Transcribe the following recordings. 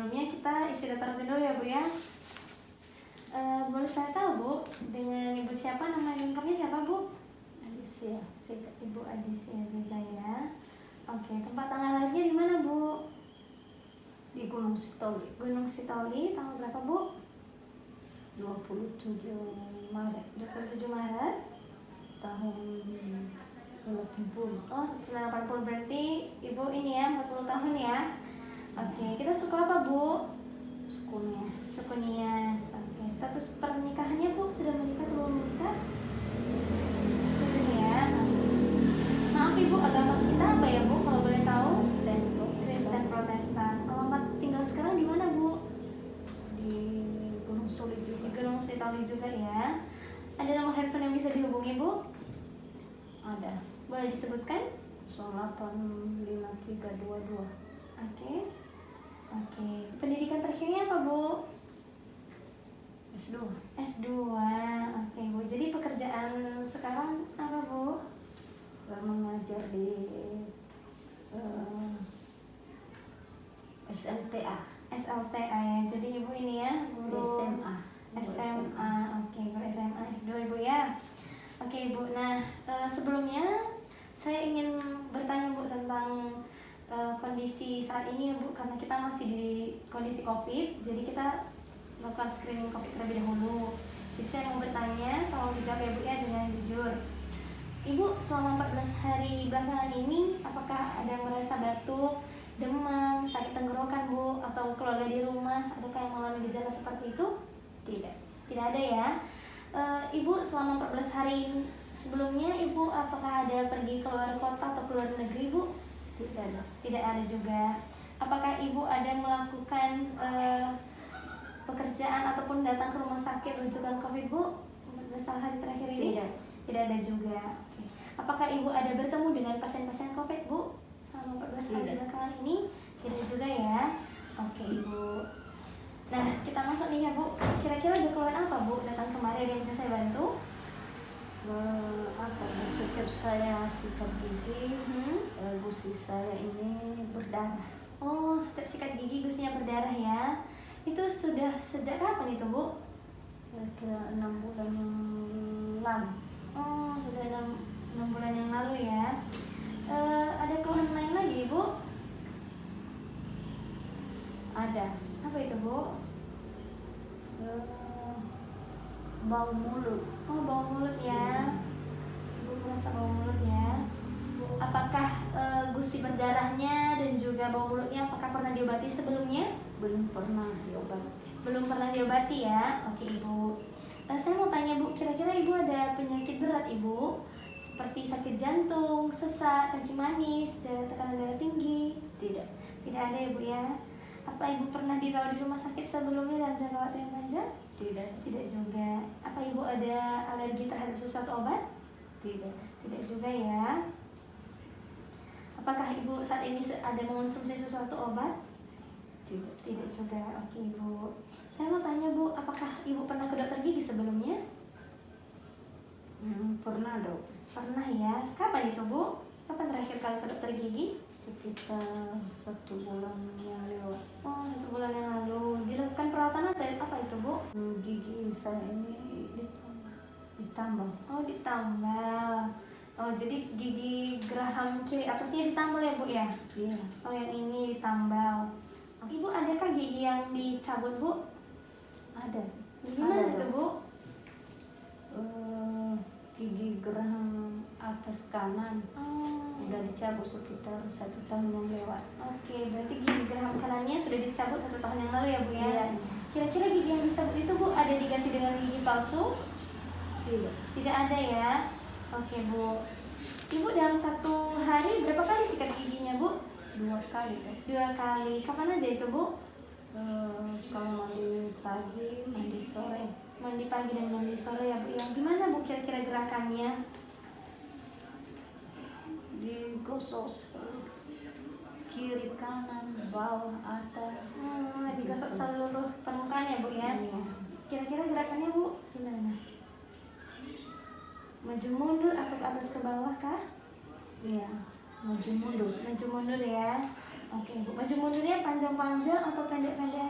sebelumnya kita isi data rutin dulu ya Bu ya. Boleh saya tahu Bu, dengan Ibu siapa, nama lengkapnya siapa Bu? Alicia. Ibu Alicia juga ya. Oke, tempat tanggal lahirnya di mana Bu? Di Gunung Sitoli. Gunung Sitoli, tanggal berapa Bu? 27 Maret 27 Maret tahun 80. Oh, 1980, berarti Ibu ini ya, 40 tahun ya. Oke, kita suku apa Bu? Suku Nias. Suku Nias. Oke, status pernikahannya Bu, sudah menikah atau belum menikah? Sudah ya. Maaf Ibu, agama kita apa ya Bu, kalau boleh tahu? Kristen Protestan. Alamat tinggal sekarang di mana Bu? Di Gunung Sitoli Di juga. Gunung Sitoli juga ya. Ada nomor handphone yang bisa dihubungi Bu? Ada Boleh disebutkan? 085322. Oke. Pendidikan terakhirnya apa Bu? S2. S2. Oke Bu. Jadi pekerjaan sekarang apa Bu? Mengajar di SLTA. SLTA ya. Jadi Ibu ini ya, guru SMA. SMA. Oke, guru SMA S2 Ibu ya. Oke Ibu. Nah, sebelumnya saya ingin bertanya Bu tentang kondisi saat ini ya Bu, karena kita masih di kondisi COVID, jadi kita melakukan screening COVID terlebih dahulu. Jadi saya mau bertanya, tolong dijawab ya Bu ya dengan jujur. Ibu selama 14 hari belakangan ini, apakah ada merasa batuk, demam, sakit tenggorokan Bu, atau keluarga di rumah, adakah yang mengalami gejala seperti itu? Tidak. Tidak ada ya. Ibu selama 14 hari sebelumnya, Ibu apakah ada pergi keluar kota atau keluar negeri Bu? Tidak ada. Tidak ada juga. Apakah Ibu ada melakukan pekerjaan ataupun datang ke rumah sakit rujukan COVID Bu 14 hari terakhir ini? Tidak. Tidak ada juga. Oke. Apakah Ibu ada bertemu dengan pasien-pasien COVID Bu selama 14 hari belakangan ini? Tidak juga ya. Oke Ibu. Nah, kita masuk nih ya Bu. Kira-kira ada keluhan apa Bu datang kemarin yang bisa saya bantu? Setiap saya sikat gigi, gusi saya ini berdarah. Oh, setiap sikat gigi gusinya berdarah ya. Itu sudah sejak kapan itu Bu? Kira-kira 6 bulan yang lalu. Oh, sudah 6 bulan yang lalu ya. Ada keluhan lain lagi Bu? Ada. Apa itu Bu? Bau mulut. Oh, bau mulut ya. Ibu merasa bau mulut ya. Apakah gusi berdarahnya dan juga bau mulutnya apakah pernah diobati sebelumnya? Belum pernah diobati. Belum pernah diobati ya. Oke Ibu. Saya mau tanya Bu, kira-kira Ibu ada penyakit berat Ibu? Seperti sakit jantung, sesak, kencing manis, tekanan darah tinggi? Tidak. Tidak ada ya Bu ya. Apa Ibu pernah dirawat di rumah sakit sebelumnya dan jangka waktu yang panjang? Tidak. Tidak juga. Apa Ibu ada alergi terhadap sesuatu obat? Tidak. Tidak juga ya. Apakah Ibu saat ini ada mengonsumsi sesuatu obat? Tidak. Tidak juga. Oke Ibu. Saya mau tanya Bu, apakah Ibu pernah ke dokter gigi sebelumnya? Pernah dok. Pernah ya. Kapan itu Bu? Kapan terakhir kali ke dokter gigi? Sekitar 1 bulan yang lewat. Oh, 1 bulan yang lalu. Dilakukan perawatan atau apa itu Bu? Gigi saya ini ditambal. Oh, ditambal. Oh, jadi gigi geraham kiri atasnya ditambal ya Bu ya? Iya. Oh, yang ini ditambal. Ibu adakah gigi yang dicabut Bu? Ada. Gimana itu Bu? Gigi geraham atas kanan udah dicabut sekitar 1 tahun yang lewat. Oke, berarti gigi geraham kanannya sudah dicabut 1 tahun yang lalu ya Bu ya? Iya. Kira-kira gigi yang dicabut itu Bu ada diganti dengan gigi palsu? Tidak. Tidak ada ya? Oke Bu. Ibu dalam 1 hari berapa kali sikat giginya Bu? 2 kali dok. 2 kali. Kapan aja itu Bu? Kalau mandi pagi, mandi sore. Mandi pagi dan mandi sore ya Bu. Yang gimana Bu kira-kira gerakannya? Digosok kiri kanan bawah atas. Digosok seluruh permukaan ya Bu ya? Iya. Kira-kira gerakannya Bu gimana? Maju mundur atau ke atas ke bawah kah? Iya. Maju mundur. Maju mundur ya. Oke Bu. Maju mundurnya panjang-panjang atau pendek-pendek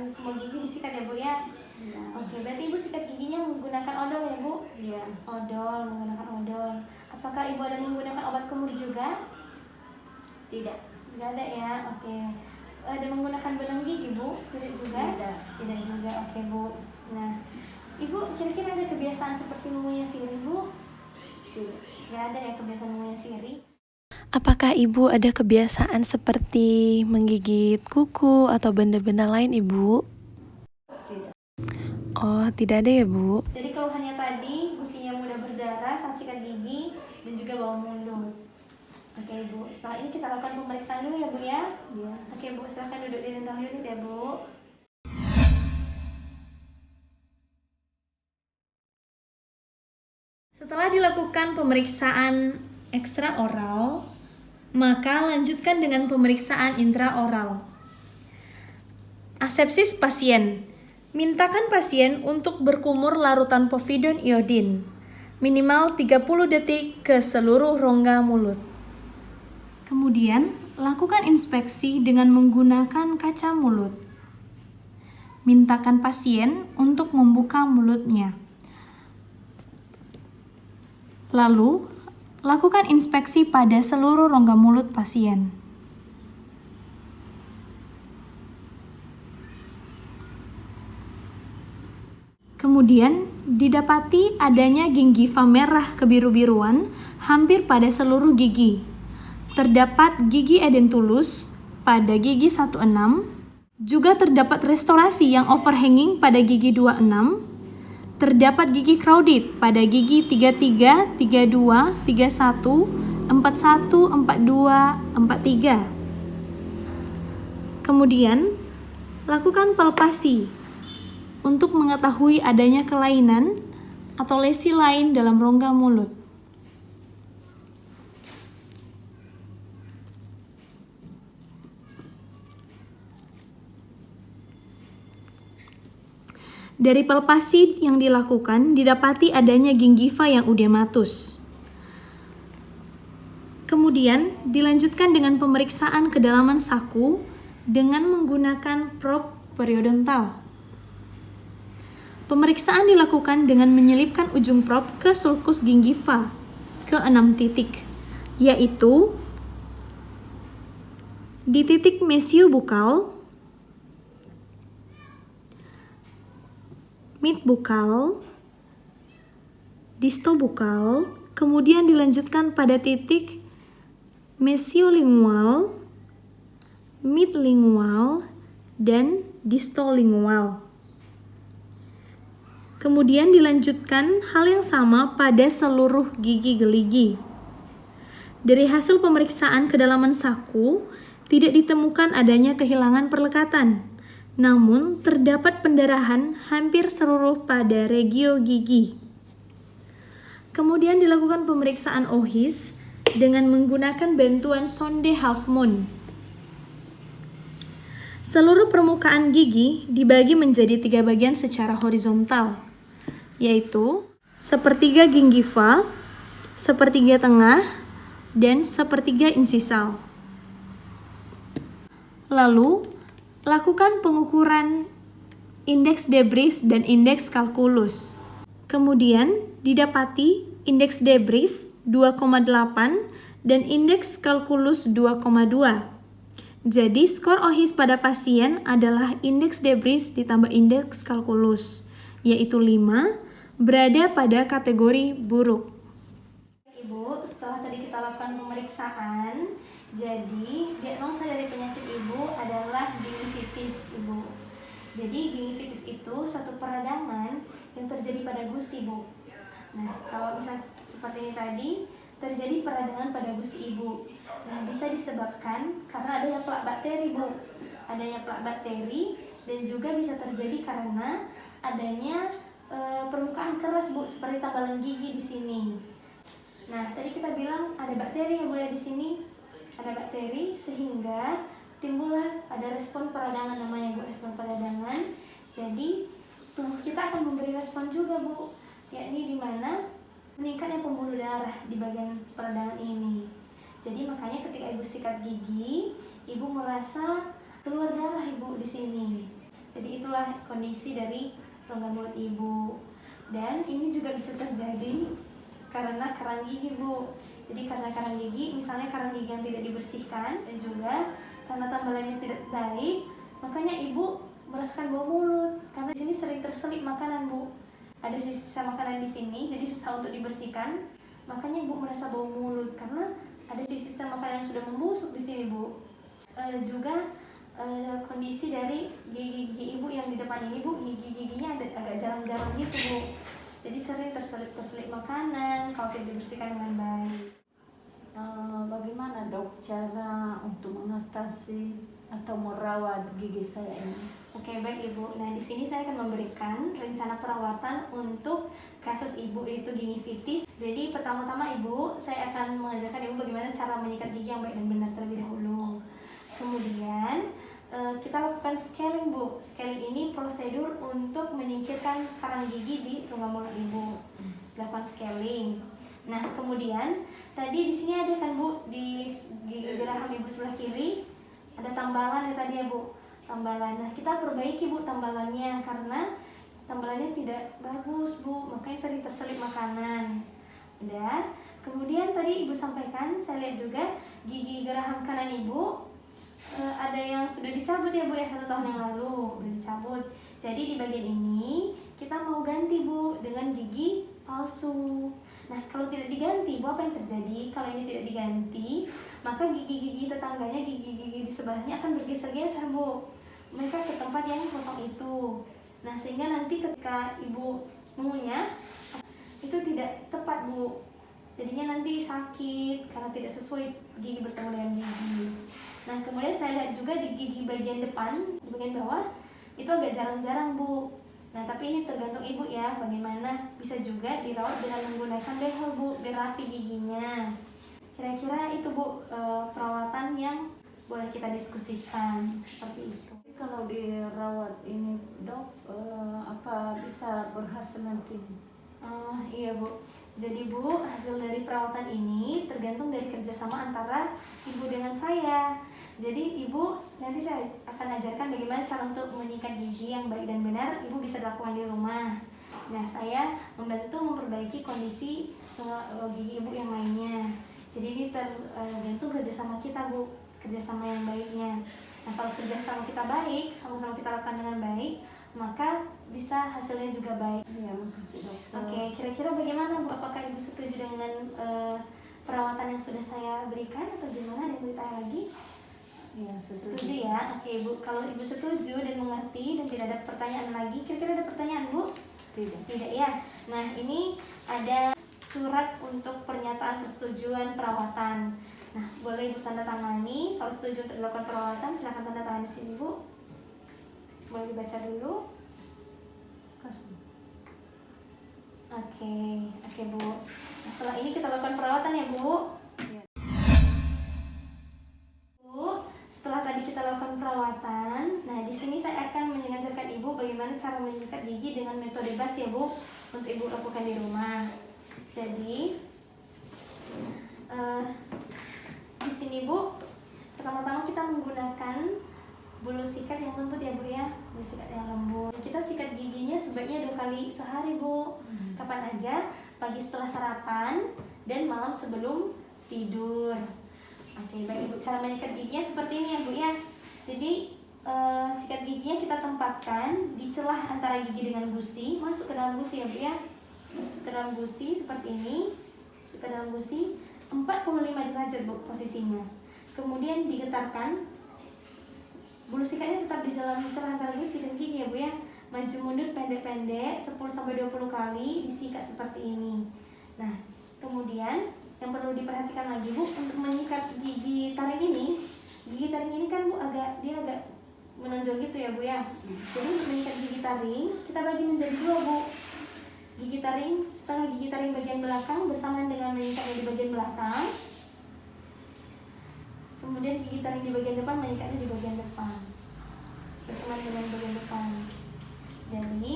semua gigi disikat ya Bu ya? Ya. Oke, berarti Ibu sikat giginya menggunakan odol ya Bu? Iya. Odol, menggunakan odol. Apakah Ibu ada menggunakan obat kumur juga? Tidak. Tidak ada ya, oke. Ada menggunakan benang gigi Bu? Tidak juga? Tidak. Tidak juga, oke Bu. Nah, Ibu kira-kira ada kebiasaan seperti mengunyah sirih Bu? Tidak. Tidak ada ya kebiasaan mengunyah sirih? Apakah Ibu ada kebiasaan seperti menggigit kuku atau benda-benda lain, Ibu? Tidak. Oh, tidak ada ya, Bu? Jadi keluhannya tadi, gusinya mudah berdarah saat sikat gigi dan juga bau mulut. Oke Bu, setelah ini kita lakukan pemeriksaan dulu ya Bu ya. Iya. Oke Bu, silahkan duduk di dental unit ya Bu. Setelah dilakukan pemeriksaan ekstraoral, maka lanjutkan dengan pemeriksaan intraoral. Asepsis pasien. Mintakan pasien untuk berkumur larutan povidon iodin minimal 30 detik ke seluruh rongga mulut. Kemudian, lakukan inspeksi dengan menggunakan kaca mulut. Mintakan pasien untuk membuka mulutnya. Lalu, lakukan inspeksi pada seluruh rongga mulut pasien. Kemudian, didapati adanya gingiva merah kebiru-biruan hampir pada seluruh gigi. Terdapat gigi edentulus pada gigi 16, juga terdapat restorasi yang overhanging pada gigi 26, terdapat gigi crowded pada gigi 33, 32, 31, 41, 42, 43. Kemudian, lakukan palpasi untuk mengetahui adanya kelainan atau lesi lain dalam rongga mulut. Dari palpasi yang dilakukan, didapati adanya gingiva yang udematus. Kemudian, dilanjutkan dengan pemeriksaan kedalaman saku dengan menggunakan probe periodontal. Pemeriksaan dilakukan dengan menyelipkan ujung probe ke sulcus gingiva ke 6 titik, yaitu di titik mesiobukal, midbukal, distobukal, kemudian dilanjutkan pada titik mesiolingual, midlingual, dan distolingual. Kemudian dilanjutkan hal yang sama pada seluruh gigi geligi. Dari hasil pemeriksaan kedalaman saku, tidak ditemukan adanya kehilangan perlekatan, namun terdapat pendarahan hampir seluruh pada regio gigi. Kemudian dilakukan pemeriksaan OHIS dengan menggunakan bantuan sonde half moon. Seluruh permukaan gigi dibagi menjadi 3 bagian secara horizontal, yaitu sepertiga gingiva, sepertiga tengah, dan sepertiga insisal. Lalu, lakukan pengukuran indeks debris dan indeks kalkulus. Kemudian, didapati indeks debris 2,8 dan indeks kalkulus 2,2. Jadi, skor OHIS pada pasien adalah indeks debris ditambah indeks kalkulus, yaitu 5, berada pada kategori buruk. Ibu, setelah tadi kita lakukan pemeriksaan, jadi diagnosa dari penyakit Ibu adalah gingivitis, Ibu. Jadi gingivitis itu suatu peradangan yang terjadi pada gusi, Bu. Nah, kalau misalnya seperti ini tadi, terjadi peradangan pada gusi Ibu. Nah, bisa disebabkan karena adanya plak bakteri, Bu. Adanya plak bakteri dan juga bisa terjadi karena adanya permukaan keras, Bu, seperti tambalan gigi di sini. Nah, tadi kita bilang ada bakteri ya, Bu, ya di sini. Ada bakteri sehingga timbullah ada respon peradangan, namanya, Bu, respon peradangan. Jadi, tubuh kita akan memberi respon juga, Bu, yakni di mana meningkatnya pembuluh darah di bagian peradangan ini. Jadi makanya ketika Ibu sikat gigi, Ibu merasa keluar darah, Ibu, di sini. Jadi itulah kondisi dari rongga mulut ibu. Dan ini juga bisa terjadi karena karang gigi, Bu. Jadi karena karang gigi, misalnya karang gigi yang tidak dibersihkan dan juga karena tambalannya tidak baik, makanya ibu merasakan bau mulut. Karena di sini sering terselip makanan, Bu. Ada sisa makanan di sini, jadi susah untuk dibersihkan. Makanya ibu merasa bau mulut karena ada sisa makanan yang sudah membusuk di sini, Bu. Juga kondisi dari gigi ibu yang di depan ini, Bu, gigi-giginya agak jarang-jarang gitu, Bu. Jadi sering terselip makanan kalau tidak dibersihkan dengan baik. Bagaimana dok cara untuk mengatasi atau merawat gigi saya ini? Oke, baik Ibu. Nah, di sini saya akan memberikan rencana perawatan untuk kasus Ibu itu gigi fitis. Jadi pertama-tama Ibu, saya akan mengajarkan Ibu bagaimana cara menyikat gigi yang baik dan benar terlebih dahulu. Kemudian kita lakukan scaling, Bu. Scaling ini prosedur untuk menyingkirkan karang gigi di rongga mulut Ibu. Lakukan scaling. Nah, kemudian tadi di sini ada kan, Bu, di gigi geraham Ibu sebelah kiri ada tambalan ya tadi ya, Bu. Tambalan. Nah, kita perbaiki, Bu, tambalannya karena tambalannya tidak bagus, Bu. Makanya sering terselip makanan. Udah. Kemudian tadi Ibu sampaikan, saya lihat juga gigi geraham kanan Ibu ada yang sudah dicabut ya, Bu, ya 1 tahun yang lalu sudah dicabut. Jadi di bagian ini kita mau ganti, Bu, dengan gigi palsu. Nah, kalau tidak diganti, Bu, apa yang terjadi? Kalau ini tidak diganti, maka gigi-gigi tetangganya, gigi-gigi di sebelahnya akan bergeser-geser, Bu. Mereka ke tempat yang kosong itu. Nah, sehingga nanti ketika Ibu mengunyah itu tidak tepat, Bu. Jadinya nanti sakit karena tidak sesuai gigi bertemu dengan gigi. Nah, kemudian saya lihat juga di gigi bagian depan, di bagian bawah, itu agak jarang-jarang, Bu. Nah, tapi ini tergantung Ibu ya, bagaimana. Bisa juga dirawat dengan menggunakan behel, Bu, biar rapi giginya. Kira-kira itu, Bu, perawatan yang boleh kita diskusikan, seperti itu. Kalau dirawat ini dok, apa bisa berhasil nanti? Iya, Bu. Jadi, Bu, hasil dari perawatan ini tergantung dari kerjasama antara Ibu dengan saya. Jadi Ibu, nanti saya akan ajarkan bagaimana cara untuk menyikat gigi yang baik dan benar. Ibu bisa lakukan di rumah. Nah, saya membantu memperbaiki kondisi gigi Ibu yang lainnya. Jadi ini tergantung kerjasama kita, Bu, kerjasama yang baiknya. Nah, kalau kerjasama kita baik, sama-sama kita lakukan dengan baik, maka bisa hasilnya juga baik. Ya, makasih dokter. Oke, kira-kira bagaimana, Bu? Apakah Ibu setuju dengan perawatan yang sudah saya berikan atau gimana? Ada yang mau ditanya lagi? Ya, setuju. Setuju ya? Oke, Bu. Kalau Ibu setuju dan mengerti dan tidak ada pertanyaan lagi, kira-kira ada pertanyaan, Bu? Tidak. Tidak ya? Nah, ini ada surat untuk pernyataan persetujuan perawatan. Nah, boleh Ibu tanda tangani. Kalau setuju untuk dilakukan perawatan, silakan tanda tangan di sini, Bu. Boleh dibaca dulu. Oke, Bu. Nah, setelah ini kita lakukan perawatan ya, Bu. Bu, setelah tadi kita lakukan perawatan, nah di sini saya akan mengajarkan Ibu bagaimana cara menyikat gigi dengan metode BAS ya, Bu, untuk Ibu lakukan di rumah. Jadi di sini, Bu, pertama-tama kita menggunakan bulu sikat yang lembut ya, Bu ya. Bulu sikat yang lembut. Kita sikat giginya sebaiknya 2 kali sehari, Bu. Kapan aja? Pagi setelah sarapan dan malam sebelum tidur. Oke, baik Ibu. Cara menyikat giginya seperti ini ya, Bu ya. Jadi sikat giginya kita tempatkan di celah antara gigi dengan gusi. Masuk ke dalam gusi ya, Bu ya. Masuk ke dalam gusi seperti ini. Masuk ke dalam gusi 45 derajat, Bu, posisinya. Kemudian digetarkan. Bulu sikatnya tetap di dalam celah antara gusi dan gigi ya, Bu ya. Maju mundur pendek-pendek 10-20 kali disikat seperti ini. Nah, kemudian yang perlu diperhatikan lagi, Bu, untuk menyikat gigi taring ini. Gigi taring ini kan, Bu, dia agak menonjol gitu ya, Bu ya. Jadi untuk menyikat gigi taring, kita bagi menjadi 2, Bu. Gigi taring, setengah gigi taring bagian belakang bersamaan dengan menyikatnya di bagian belakang. Kemudian gigi taring di bagian depan menyikatnya di bagian depan. Bersamaan dengan bagian depan. Jadi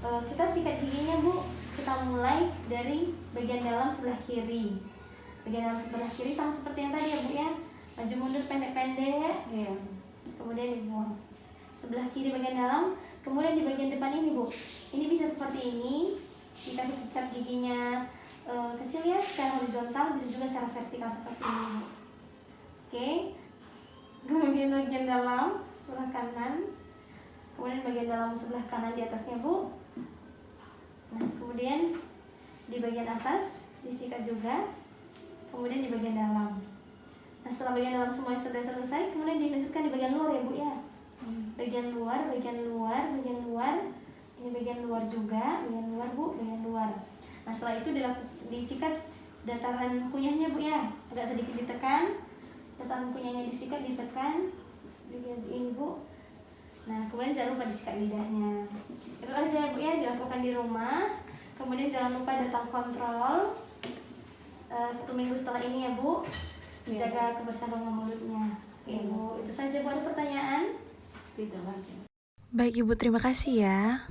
kita sikat giginya, Bu. Kita mulai dari bagian dalam sebelah kiri. Bagian dalam sebelah kiri sama seperti yang tadi ya, Bu ya. Maju mundur pendek-pendek. Iya. Kemudian dibuang. sebelah kiri bagian dalam. Kemudian di bagian depan ini Bu, ini bisa seperti ini, dikasih ikat giginya kecil ya, secara horizontal, bisa juga secara vertikal seperti ini Bu. Oke, kemudian bagian dalam sebelah kanan, kemudian bagian dalam sebelah kanan di atasnya Bu. Nah, kemudian di bagian atas disikat juga, kemudian di bagian dalam. Nah, setelah bagian dalam semuanya sudah selesai, kemudian dimasukkan di bagian luar ya Bu ya. Bagian luar, bagian luar, bagian luar. Ini bagian luar juga, bagian luar Bu, bagian luar. Nah, setelah itu disikat dataran kunyahnya Bu ya, agak sedikit ditekan. Dataran kunyahnya disikat, ditekan, ini Bu. Nah, kemudian jangan lupa disikat lidahnya. Itu aja Bu ya, dilakukan di rumah. Kemudian jangan lupa datang kontrol 1 minggu setelah ini ya Bu. Jaga kebersihan mulutnya. Oke Bu, itu saja Bu. Ada pertanyaan? Tidak lagi. Baik Ibu, terima kasih ya.